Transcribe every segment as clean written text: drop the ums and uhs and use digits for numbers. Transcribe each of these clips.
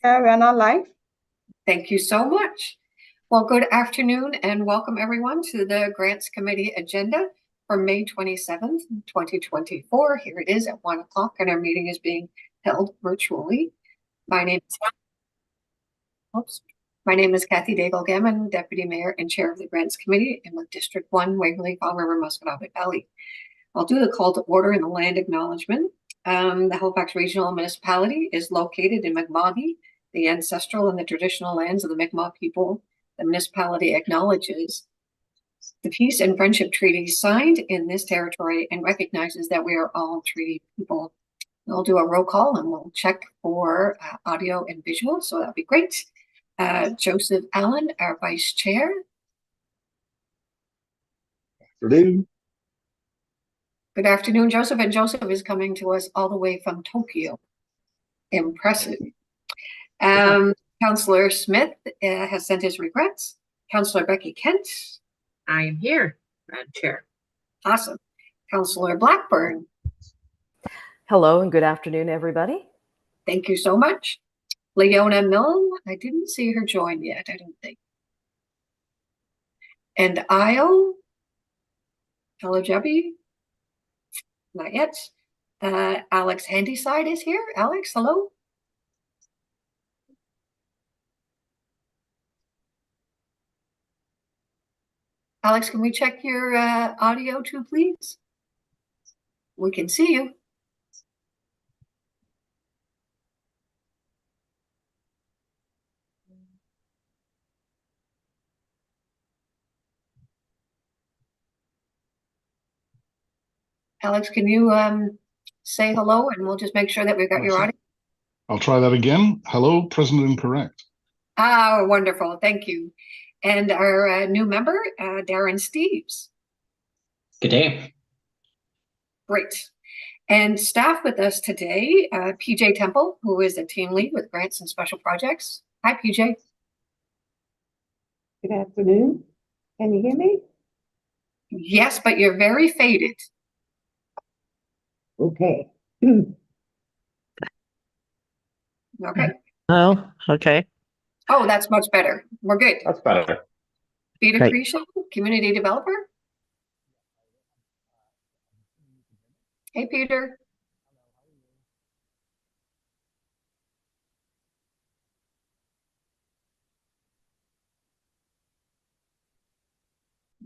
Yeah, we are not live. Thank you so much. Well, good afternoon and welcome everyone to the Grants Committee agenda for May 27th, 2024. Here it is at 1 o'clock and our meeting is being held virtually. My name is Kathy Daigle-Gammon, Deputy Mayor and Chair of the Grants Committee in District 1, Waverly, Fall River, Musquodoboit Valley. I'll do the call to order in the land acknowledgement. The Halifax Regional Municipality is located in Mi'kma'ki, the ancestral and the traditional lands of the Mi'kmaq people. The municipality acknowledges the peace and friendship treaties signed in this territory and recognizes that we are all treaty people. We'll do a roll call and we'll check for audio and visual, so that'll be great. Joseph Allen, our Vice Chair. Afternoon. Good afternoon, Joseph. And Joseph is coming to us all the way from Tokyo. Impressive. Councillor Smith has sent his regrets. Councillor Becky Kent. I am here, Madam Chair. Awesome. Councillor Blackburn. Hello and good afternoon, everybody. Thank you so much. Leona Milne, I didn't see her join yet, I don't think. And Io, hello, Jebby. Not yet. Alex Handyside is here. Alex, hello. Alex, can we check your audio too, please? We can see you. Alex, can you say hello and we'll just make sure that we've got your audio? I'll try that again. Hello, present and correct. Ah, wonderful. Thank you. And our new member, Darren Steves. Good day. Great. And staff with us today, PJ Temple, who is a team lead with grants and special projects. Hi, PJ. Good afternoon. Can you hear me? Yes, but you're very faded. Okay. Okay. Oh, okay. Oh, that's much better. We're good. That's better. Peter Great. Creashan, community developer. Hey, Peter.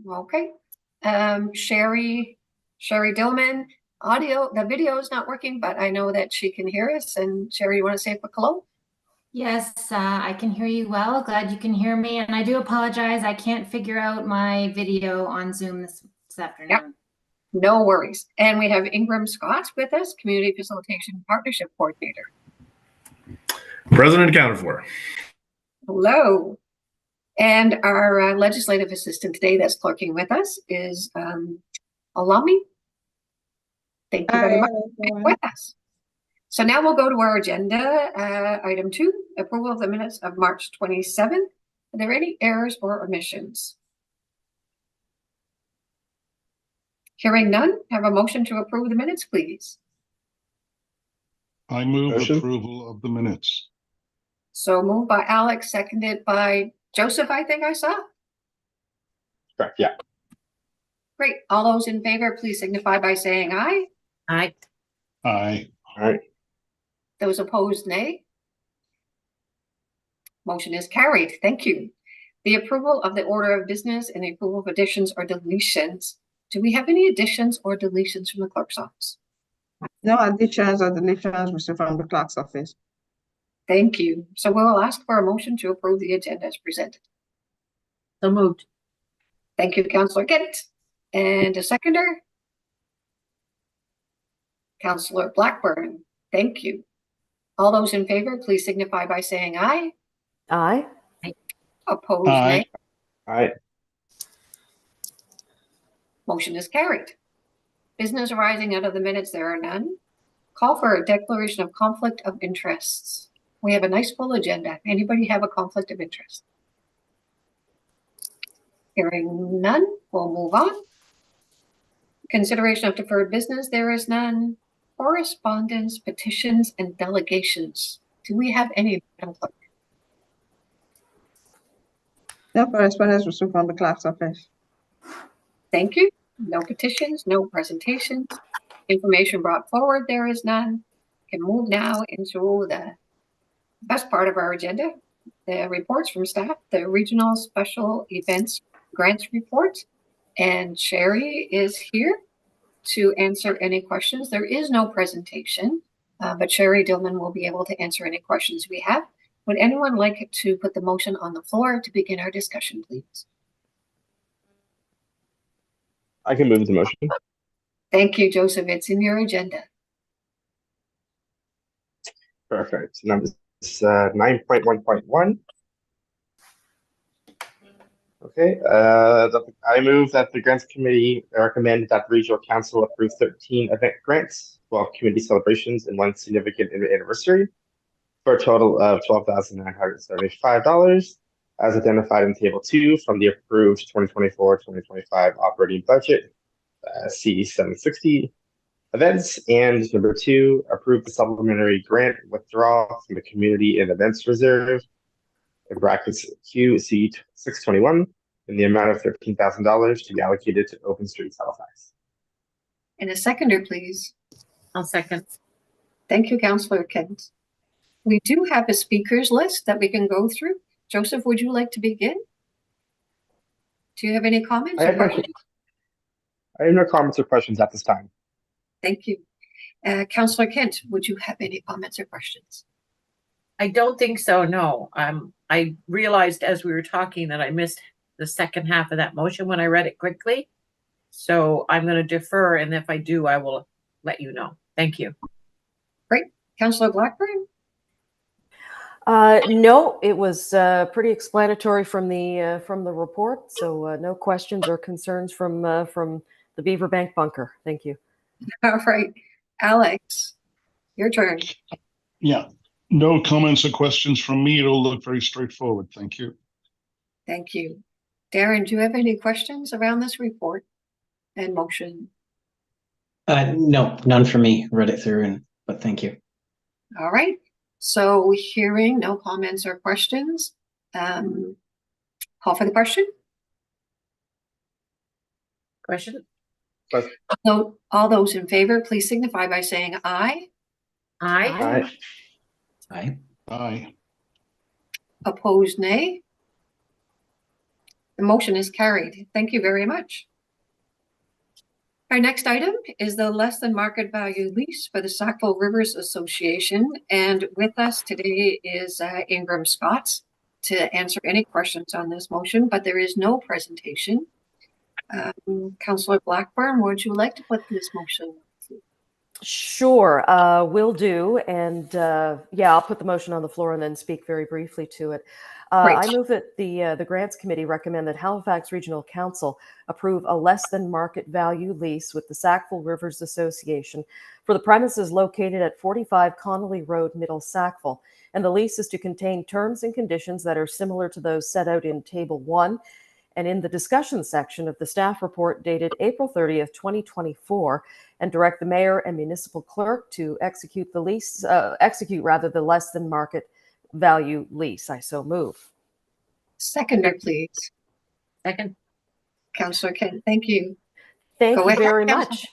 Okay. Sherry Dillman, the video is not working, but I know that she can hear us. And Sherry, you want to say a quick hello? Yes, I can hear you well. Glad you can hear me. And I do apologize. I can't figure out my video on Zoom this afternoon. Yep. No worries. And we have Ingram Scott with us, Community Facilitation Partnership Coordinator. President accounted for. Hello. And our legislative assistant today that's clerking with us is Alami. Thank you very much for being with us. So now we'll go to our agenda. Item 2, approval of the minutes of March 27th. Are there any errors or omissions? Hearing none, have a motion to approve the minutes, please. I move Motion. approval of the minutes. So moved by Alex, seconded by Joseph, I think I saw. Correct. Yeah. Great. All those in favor, please signify by saying aye. Aye. Aye. All right. Those opposed, nay. Motion is carried. Thank you. The approval of the order of business and the approval of additions or deletions. Do we have any additions or deletions from the clerk's office? No additions or deletions received from the clerk's office. Thank you. So we will ask for a motion to approve the agenda as presented. So moved. Thank you, Councillor Kent. And a seconder? Councillor Blackburn. Thank you. All those in favor, please signify by saying aye. Aye. Opposed, Aye. nay. All right. Motion is carried. Business arising out of the minutes, there are none. Call for a declaration of conflict of interests. We have a nice full agenda. Anybody have a conflict of interest? Hearing none, we'll move on. Consideration of deferred business, there is none. Correspondence, petitions, and delegations. Do we have any, Madam Clerk? No correspondence received from the clerk's office. Thank you. No petitions, no presentations. Information brought forward, there is none. Can move now into the best part of our agenda, the reports from staff, the regional special events grants report. And Sherry is here to answer any questions. There is no presentation, but Sherry Dillman will be able to answer any questions we have. Would anyone like to put the motion on the floor to begin our discussion, please? I can move the motion. Thank you, Joseph. It's in your agenda. Perfect. Number 9.1.1. Okay. I move that the grants committee recommend that the regional council approve 13 event grants, 12 community celebrations, and 1 significant anniversary for a total of $12,975 as identified in Table 2 from the approved 2024-2025 operating budget, C760 events. And number 2, approve the supplementary grant withdrawal from the Community and Events Reserve, in brackets QC 621, in the amount of $13,000 to be allocated to Open Streets Halifax. And a seconder, please. I'll second. Thank you, Councillor Kent. We do have a speakers list that we can go through. Joseph, would you like to begin? Do you have any comments? I have no comments or questions at this time. Thank you. Councillor Kent, would you have any comments or questions? I don't think so, no. I realized as we were talking that I missed the second half of that motion when I read it quickly. So I'm going to defer, and if I do, I will let you know. Thank you. Great. Councillor Blackburn? No, it was pretty explanatory from the report. So no questions or concerns from the Beaverbank bunker. Thank you. All right. Alex, your turn. Yeah, no comments or questions from me. It all looked very straightforward. Thank you. Thank you. Darren, do you have any questions around this report and motion? No, none for me. Read it through, but thank you. All right. So hearing no comments or questions, call for the question. Question? So all those in favor, please signify by saying aye. Aye. Aye. Aye. Opposed, nay. The motion is carried. Thank you very much. Our next item is the less than market value lease for the Sackville Rivers Association. And with us today is Ingram Scott to answer any questions on this motion, but there is no presentation. Councillor Blackburn, would you like to put this motion? Sure, will do. And yeah, I'll put the motion on the floor and then speak very briefly to it. I move that the Grants Committee recommend that Halifax Regional Council approve a less than market value lease with the Sackville Rivers Association for the premises located at 45 Connolly Road, Middle Sackville. And the lease is to contain terms and conditions that are similar to those set out in Table 1 and in the discussion section of the staff report dated April 30th, 2024, and direct the mayor and municipal clerk to execute the less than market value lease. I so move. Seconder, please. Second. Councillor Kent, thank you. Thank you very much.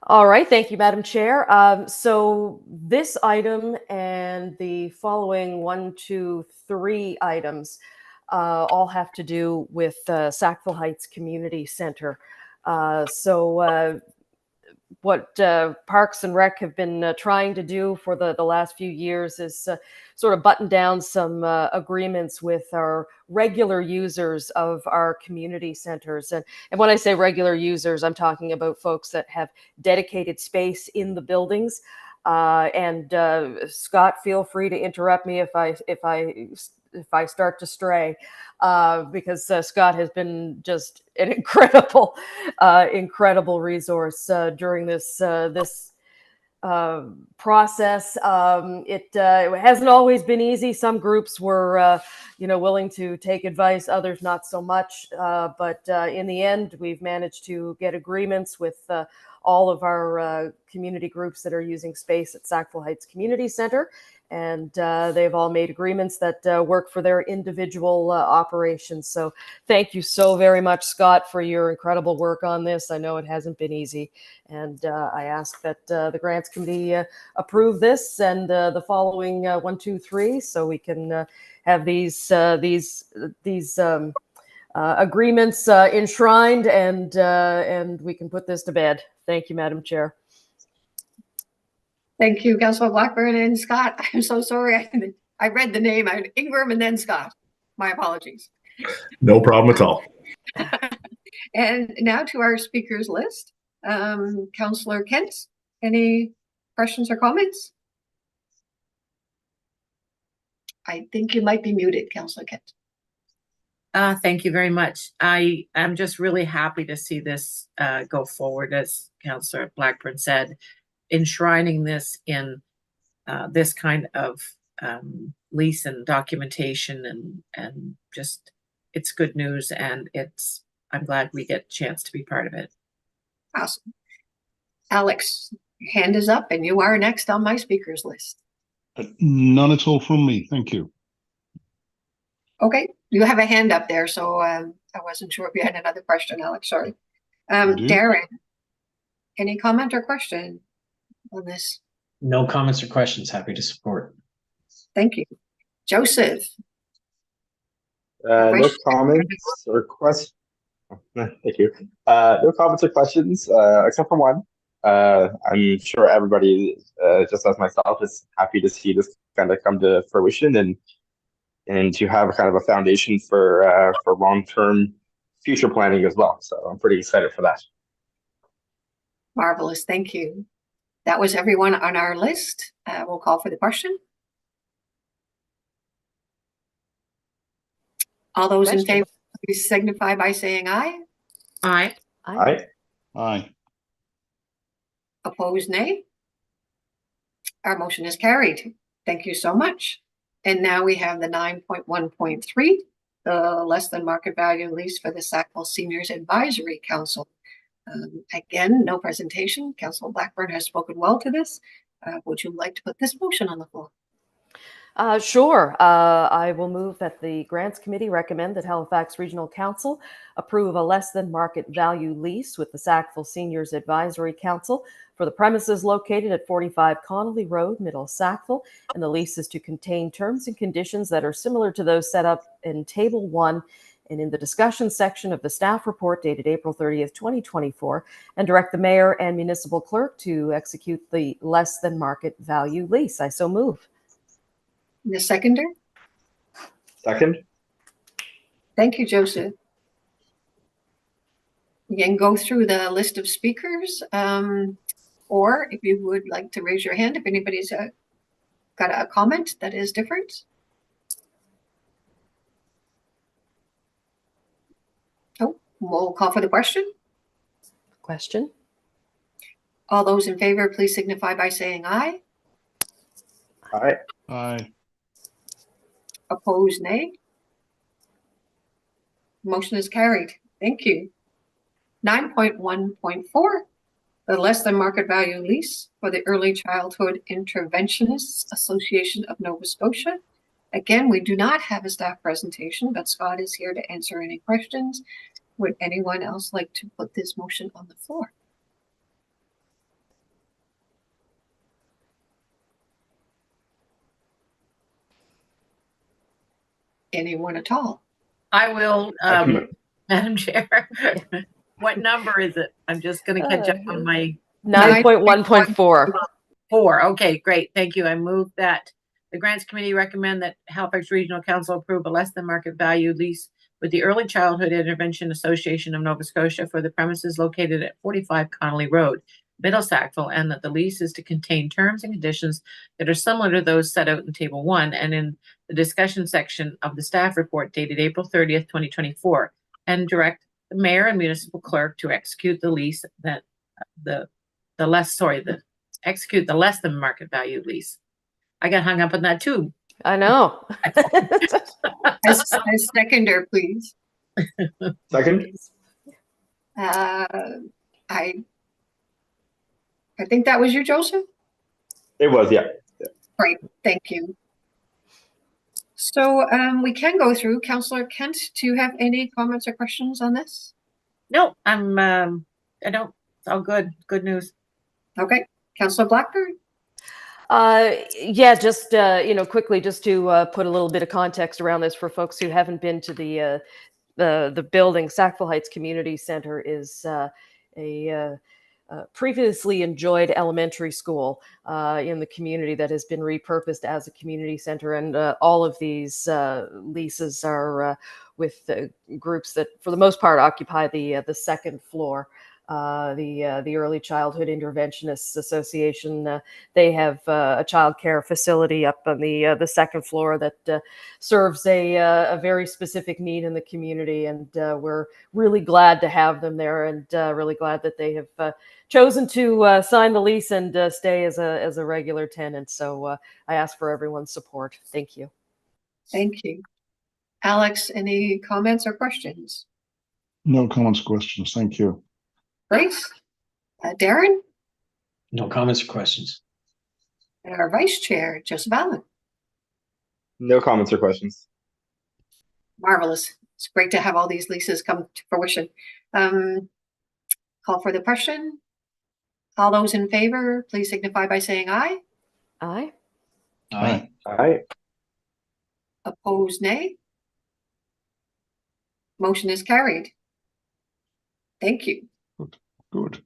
All right, thank you, Madam Chair. So this item and the following 1, 2, 3 items all have to do with Sackville Heights Community Center. What Parks and Rec have been trying to do for the last few years is sort of button down some agreements with our regular users of our community centers. And when I say regular users, I'm talking about folks that have dedicated space in the buildings. Scott, feel free to interrupt me if I start to stray, because Scott has been just an incredible resource during this process. It hasn't always been easy. Some groups were, willing to take advice, others not so much. But in the end, we've managed to get agreements with all of our community groups that are using space at Sackville Heights Community Center. and they've all made agreements that work for their individual operations. So thank you so very much, Scott, for your incredible work on this. I know it hasn't been easy, and I ask that the Grants Committee approve this and the following 1, 2, 3, so we can have these agreements enshrined, and we can put this to bed. Thank you, Madam Chair. Thank you, Councilor Blackburn and Scott. I'm so sorry. I read the name, Ingram and then Scott. My apologies. No problem at all. And now to our speakers list. Councilor Kent, any questions or comments? I think you might be muted, Councilor Kent. Thank you very much. I am just really happy to see this go forward, as Councillor Blackburn said, enshrining this in this kind of lease and documentation, and just, it's good news, and I'm glad we get a chance to be part of it. Awesome. Alex, your hand is up and you are next on my speakers list. None at all from me. Thank you. Okay, you have a hand up there, so I wasn't sure if you had another question, Alex, sorry. do. Darren, any comment or question on this? No comments or questions. Happy to support. Thank you. Joseph? No comments or questions. Thank you. No comments or questions, except for one. I'm sure everybody, just as myself, is happy to see this kind of come to fruition and to have a kind of a foundation for long-term future planning as well. So I'm pretty excited for that. Marvelous, thank you. That was everyone on our list. We'll call for the question. All those in favor, please signify by saying aye. Aye. Aye. Aye. Opposed, nay. Our motion is carried. Thank you so much. And now we have the 9.1.3, the less than market value lease for the Sackville Seniors Advisory Council. Again, no presentation. Councilor Blackburn has spoken well to this. Would you like to put this motion on the floor? Sure. I will move that the Grants Committee recommend that Halifax Regional Council approve a less than market value lease with the Sackville Seniors Advisory Council for the premises located at 45 Connolly Road, Middle Sackville, and the lease is to contain terms and conditions that are similar to those set up in Table 1 and in the discussion section of the staff report dated April 30th, 2024, and direct the mayor and municipal clerk to execute the less than market value lease. I so move. The seconder? Second. Thank you, Joseph. You can go through the list of speakers, or if you would like to raise your hand, if anybody's got a comment that is different. Oh, we'll call for the question. Question. All those in favor, please signify by saying aye. Aye. Aye. Opposed, nay. Motion is carried. Thank you. 9.1.4, the less than market value lease for the Early Childhood Interventionists Association of Nova Scotia. Again, we do not have a staff presentation, but Scott is here to answer any questions. Would anyone else like to put this motion on the floor? Anyone at all? I will, Madam Chair. What number is it? I'm just going to catch up on my 9.1.4. 4. Okay, great. Thank you. I move that the Grants Committee recommend that Halifax Regional Council approve a less than market value lease with the Early Childhood Intervention Association of Nova Scotia for the premises located at 45 Connolly Road, Middle Sackville, and that the lease is to contain terms and conditions that are similar to those set out in Table 1 and in the discussion section of the staff report dated April 30th, 2024, and direct the mayor and municipal clerk to execute the lease that execute the less than market value lease. I got hung up on that too. I know. As seconder, please. Second. I think that was you, Joseph? It was, yeah. Great, thank you. So we can go through. Councillor Kent, do you have any comments or questions on this? No, I don't, it's all good. Good news. Okay, Councillor Blackburn? Yeah, just quickly, just to put a little bit of context around this for folks who haven't been to the building. Sackville Heights Community Center is a previously enjoyed elementary school in the community that has been repurposed as a community center, and all of these leases are with groups that, for the most part, occupy the second floor. The Early Childhood Interventionists Association, they have a child care facility up on the second floor that serves a very specific need in the community, and we're really glad to have them there, and really glad that they have chosen to sign the lease and stay as a regular tenant. So I ask for everyone's support. Thank you. Thank you. Alex, any comments or questions? No comments, questions. Thank you. Great. Darren? No comments or questions. And our Vice Chair, Joseph Allen. No comments or questions. Marvelous. It's great to have all these leases come to fruition. Call for the question. All those in favor, please signify by saying aye. Aye. Aye. Aye. Opposed, nay. Motion is carried. Thank you. Good.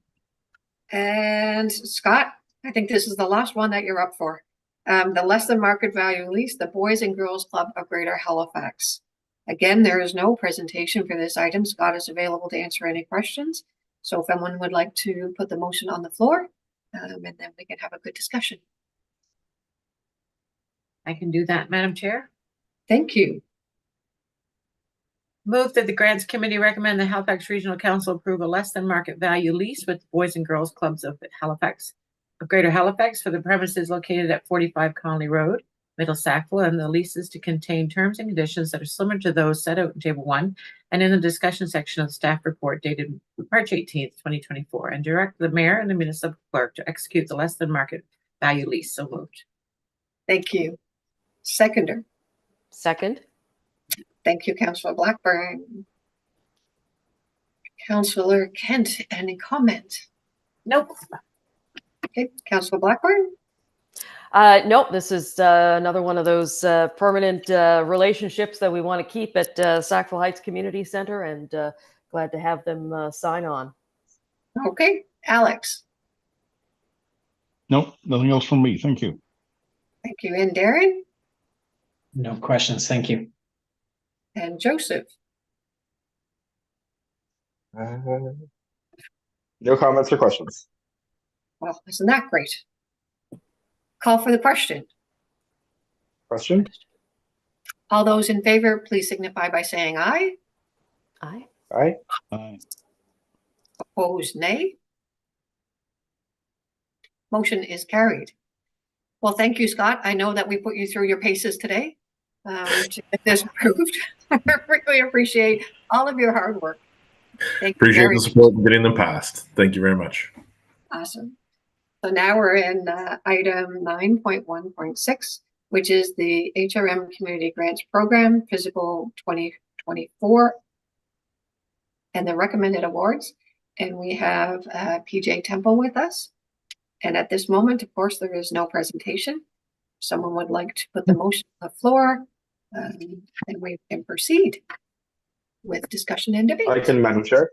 And Scott, I think this is the last one that you're up for. The less than market value lease, the Boys and Girls Club of Greater Halifax. Again, there is no presentation for this item. Scott is available to answer any questions. So if anyone would like to put the motion on the floor, and then we can have a good discussion. I can do that, Madam Chair. Thank you. Move that the Grants Committee recommend the Halifax Regional Council approve a less than market value lease with Boys and Girls Clubs of Halifax, of Greater Halifax, for the premises located at 45 Connolly Road, Middle Sackville, and the leases to contain terms and conditions that are similar to those set out in Table 1 and in the discussion section of the staff report dated March 18th, 2024, and direct the mayor and the municipal clerk to execute the less than market value lease. So moved. Thank you. Seconder. Second. Thank you, Councillor Blackburn. Councillor Kent, any comment? Nope. Okay, Councillor Blackburn? Nope, this is another one of those permanent relationships that we want to keep at Sackville Heights Community Center, and glad to have them sign on. Okay, Alex? Nope, nothing else from me. Thank you. Thank you. And Darren? No questions. Thank you. And Joseph? No comments or questions. Well, isn't that great? Call for the question. Question? All those in favor, please signify by saying aye. Aye. Aye. Aye. Opposed, nay. Motion is carried. Well, thank you, Scott. I know that we put you through your paces today to get this approved. I really appreciate all of your hard work. Thank you Appreciate very the support and getting them passed. Thank you very much. Awesome. So now we're in item 9.1.6, which is the HRM Community Grants Program, Physical 2024, and the recommended awards. And we have PJ Temple with us. And at this moment, of course, there is no presentation. If someone would like to put the motion on the floor, and we can proceed with discussion and debate. I can, Madam Chair.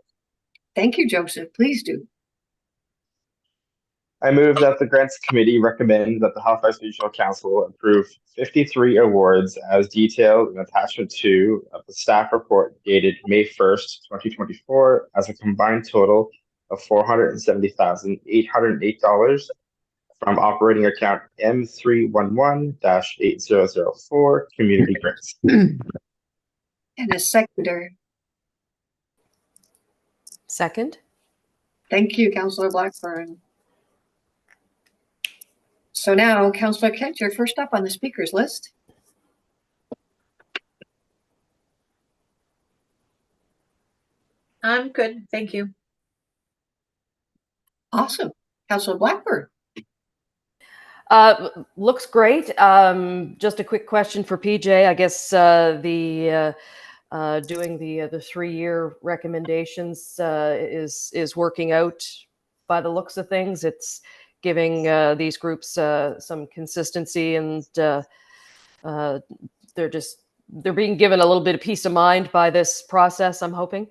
Thank you, Joseph. Please do. I move that the Grants Committee recommend that the Halifax Regional Council approve 53 awards as detailed in attachment 2 of the staff report dated May 1st, 2024, as a combined total of $470,808 from operating account M311-8004 Community Grants. And a seconder. Second. Thank you, Councillor Blackburn. So now, Councillor Kent, you're first up on the speakers list. I'm good. Thank you. Awesome. Councillor Blackburn. Looks great. Just a quick question for PJ. I guess doing the 3-year recommendations is working out by the looks of things. It's giving these groups some consistency, and they're being given a little bit of peace of mind by this process, I'm hoping.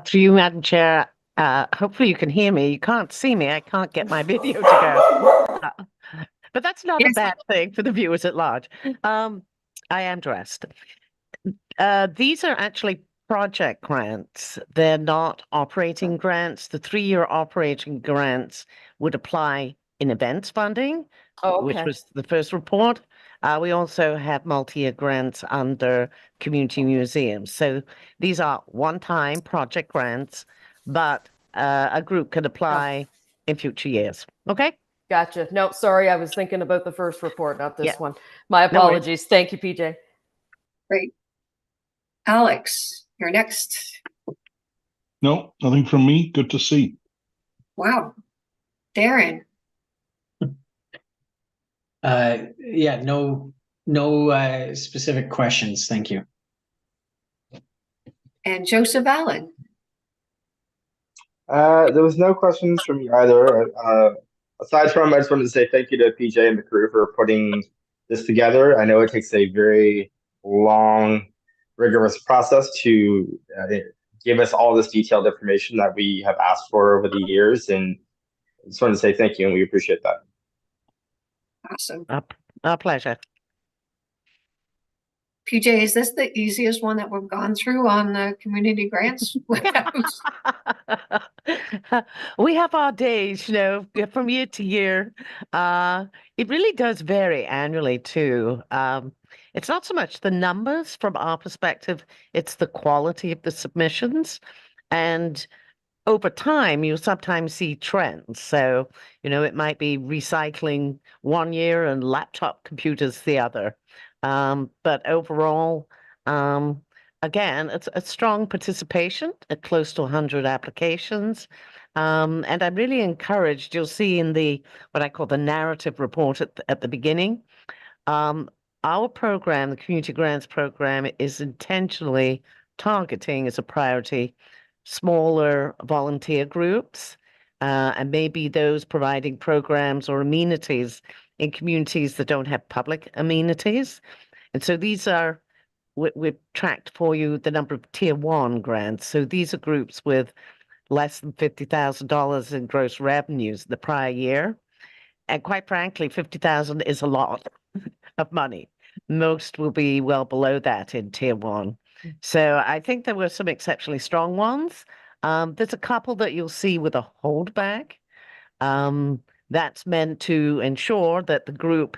Through you, Madam Chair, hopefully you can hear me. You can't see me. I can't get my video to go. But that's not a bad thing for the viewers at large. I am dressed. These are actually project grants. They're not operating grants. The 3-year operating grants would apply in events funding, which was the first report. We also have multi-year grants under community museums. So these are one-time project grants, but a group can apply in future years. Okay? Gotcha. No, sorry. I was thinking about the first report, not this one. My apologies. No, thank you, PJ. Great. Alex, you're next. No, nothing from me. Good to see. Wow. Darren. Yeah, no specific questions. Thank you. And Joseph Allen. There was no questions from me either. Aside from, I just wanted to say thank you to PJ and the crew for putting this together. I know it takes a very long, rigorous process to give us all this detailed information that we have asked for over the years. And I just wanted to say thank you, and we appreciate that. Awesome. Our pleasure. PJ, is this the easiest one that we've gone through on the community grants? We have our days, from year to year. It really does vary annually too. It's not so much the numbers from our perspective, it's the quality of the submissions. And over time, you'll sometimes see trends. So, it might be recycling one year and laptop computers the other. But overall, again, it's a strong participation at close to 100 applications. And I'm really encouraged. You'll see in what I call the narrative report at the beginning. Our program, the Community Grants Program, is intentionally targeting as a priority smaller volunteer groups, and maybe those providing programs or amenities in communities that don't have public amenities. And so these are, we've tracked for you the number of Tier 1 grants. So these are groups with less than $50,000 in gross revenues the prior year. And quite frankly, $50,000 is a lot of money. Most will be well below that in Tier 1. So I think there were some exceptionally strong ones. There's a couple that you'll see with a holdback. That's meant to ensure that the group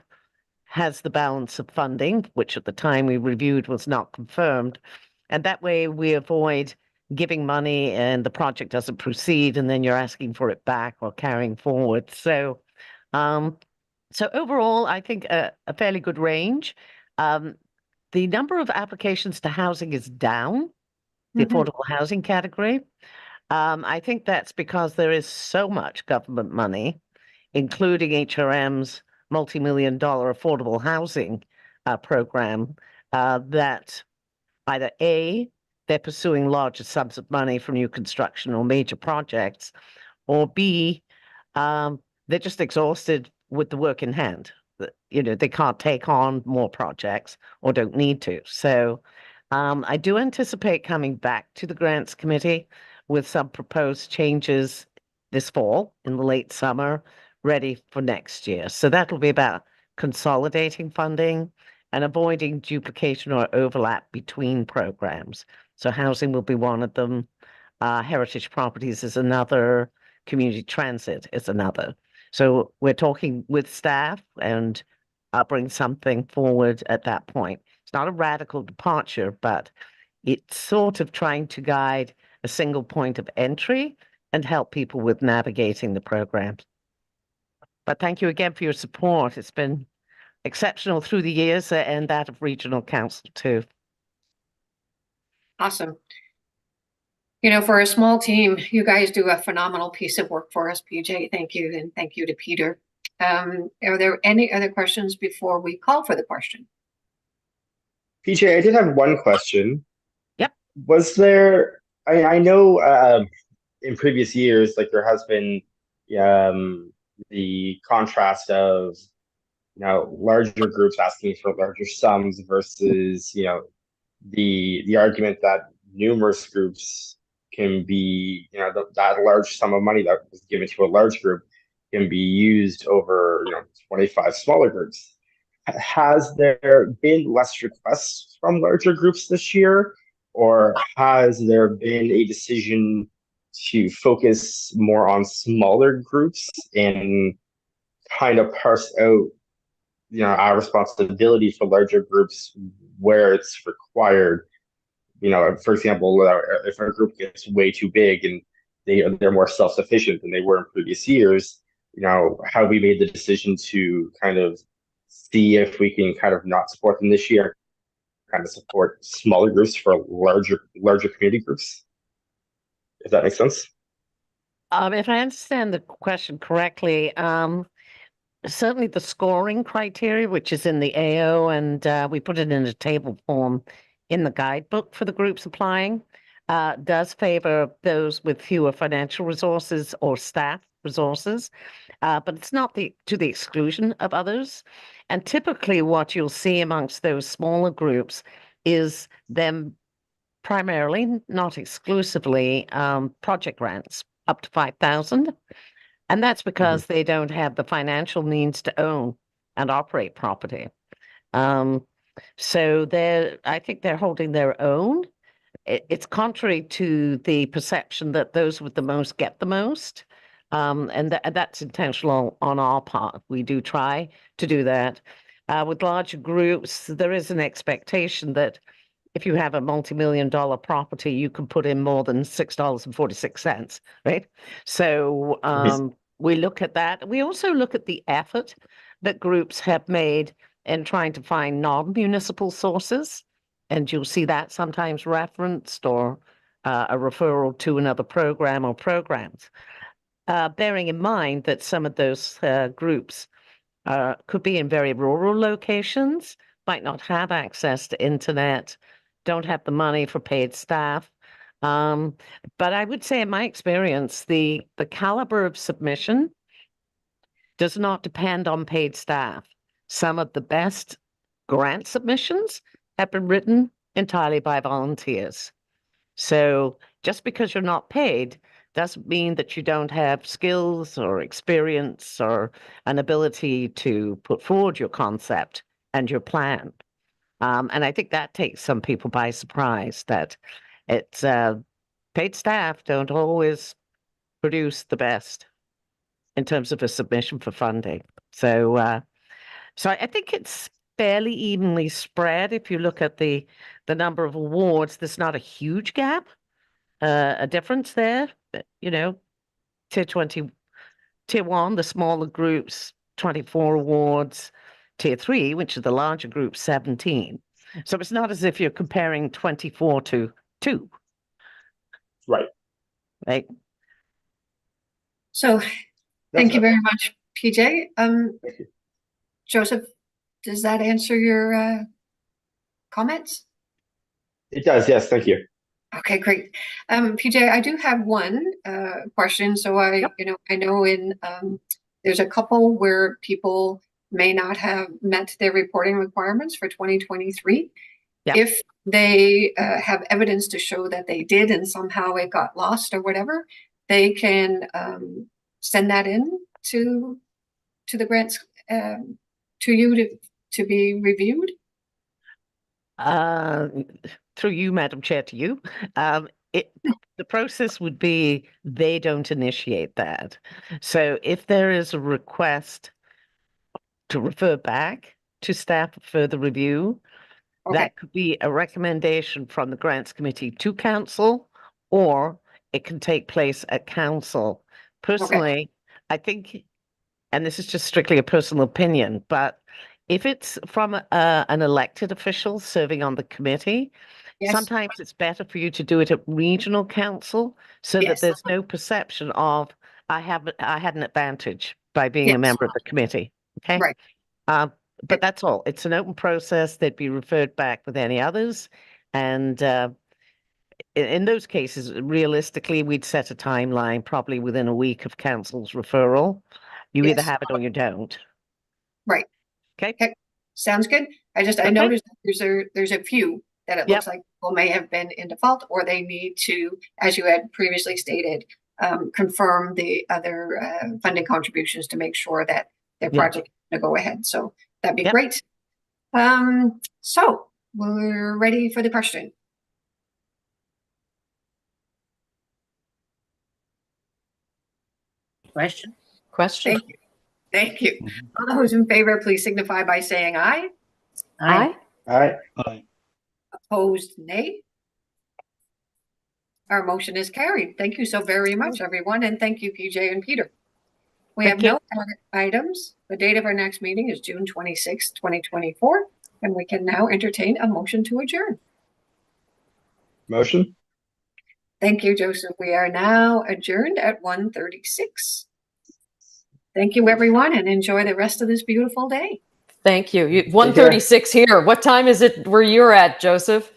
has the balance of funding, which at the time we reviewed was not confirmed. And that way we avoid giving money and the project doesn't proceed and then you're asking for it back or carrying forward. So overall, I think a fairly good range. The number of applications to housing is down, the affordable housing category. I think that's because there is so much government money, including HRM's multi-million-dollar affordable housing program, that either A, they're pursuing larger sums of money from new construction or major projects, or B, they're just exhausted with the work in hand. They can't take on more projects or don't need to. So I do anticipate coming back to the Grants Committee with some proposed changes this fall in the late summer, ready for next year. So that'll be about consolidating funding and avoiding duplication or overlap between programs. So housing will be one of them. Heritage properties is another. Community transit is another. So we're talking with staff and I'll bring something forward at that point. It's not a radical departure, but it's sort of trying to guide a single point of entry and help people with navigating the programs. But thank you again for your support. It's been exceptional through the years and that of Regional Council too. Awesome. For a small team, you guys do a phenomenal piece of work for us, PJ. Thank you. And thank you to Peter. Are there any other questions before we call for the question? PJ, I did have one question. Yep. Was there, I know in previous years, like there has been the contrast of, larger groups asking for larger sums versus, the argument that numerous groups can be, that large sum of money that was given to a large group can be used over, 25 smaller groups. Has there been less requests from larger groups this year, or has there been a decision to focus more on smaller groups and kind of parse out, our responsibility for larger groups where it's required? For example, if a group gets way too big and they're more self-sufficient than they were in previous years, how we made the decision to kind of see if we can kind of not support them this year, kind of support smaller groups for larger community groups, if that makes sense. If I understand the question correctly, certainly the scoring criteria, which is in the AO, and we put it in a table form in the guidebook for the groups applying, does favor those with fewer financial resources or staff resources, but it's not to the exclusion of others. And typically what you'll see amongst those smaller groups is them primarily, not exclusively, project grants up to 5,000. And that's because they don't have the financial means to own and operate property. So I think they're holding their own. It's contrary to the perception that those with the most get the most. And that's intentional on our part. We do try to do that. With larger groups, there is an expectation that if you have a multi-million-dollar property, you can put in more than $6.46, right? So we look at that. We also look at the effort that groups have made in trying to find non-municipal sources. And you'll see that sometimes referenced or a referral to another program or programs. Bearing in mind that some of those groups could be in very rural locations, might not have access to internet, don't have the money for paid staff. But I would say in my experience, the caliber of submission does not depend on paid staff. Some of the best grant submissions have been written entirely by volunteers. So just because you're not paid doesn't mean that you don't have skills or experience or an ability to put forward your concept and your plan. And I think that takes some people by surprise, that it's paid staff don't always produce the best in terms of a submission for funding. So I think it's fairly evenly spread. If you look at the number of awards, there's not a huge gap, a difference there. Tier 1, the smaller groups, 24 awards. Tier 3, which is the larger group, 17. So it's not as if you're comparing 24 to 2. Right. Right. So thank you very much, PJ. Joseph, does that answer your comments? It does, yes, thank you. Okay, great. PJ, I do have one question. So I know in there's a couple where people may not have met their reporting requirements for 2023. Yeah. If they have evidence to show that they did and somehow it got lost or whatever, they can send that in to the grants to you to be reviewed. Through you, Madam Chair, to you. The process would be they don't initiate that. So if there is a request to refer back to staff for further review, that could be a recommendation from the grants committee to council, or it can take place at council. Personally, I think, and this is just strictly a personal opinion, but if it's from an elected official serving on the committee, sometimes it's better for you to do it at regional council so that there's no perception of I had an advantage by being a Yes. member of the committee. Okay. Right. But that's all. It's an open process. They'd be referred back with any others. And in those cases, realistically, we'd set a timeline probably within a week of council's referral. You either Yes. have it or you don't. Right. Okay. Sounds good. I Okay. noticed that there's a few that it Yep. looks like people may have been in default, or they need to, as you had previously stated, confirm the other funding contributions to make sure that their Yeah. project is going to go ahead. So that'd be Yep. great. So we're ready for the question. Question? Question? Thank you. Thank you. All those in favor, please signify by saying aye. Aye. Aye. Aye. Opposed, nay. Our motion is carried. Thank you so very much, everyone, and thank you, PJ and Peter. We Thank have no other items. The date of our next meeting is June 26, 2024, and we can now entertain a motion to adjourn. Motion. Thank you, Joseph. We are now adjourned at 1:36. Thank you, everyone, and enjoy the rest of this beautiful day. Thank you. 1:36 here. What time is it where you're at, Joseph?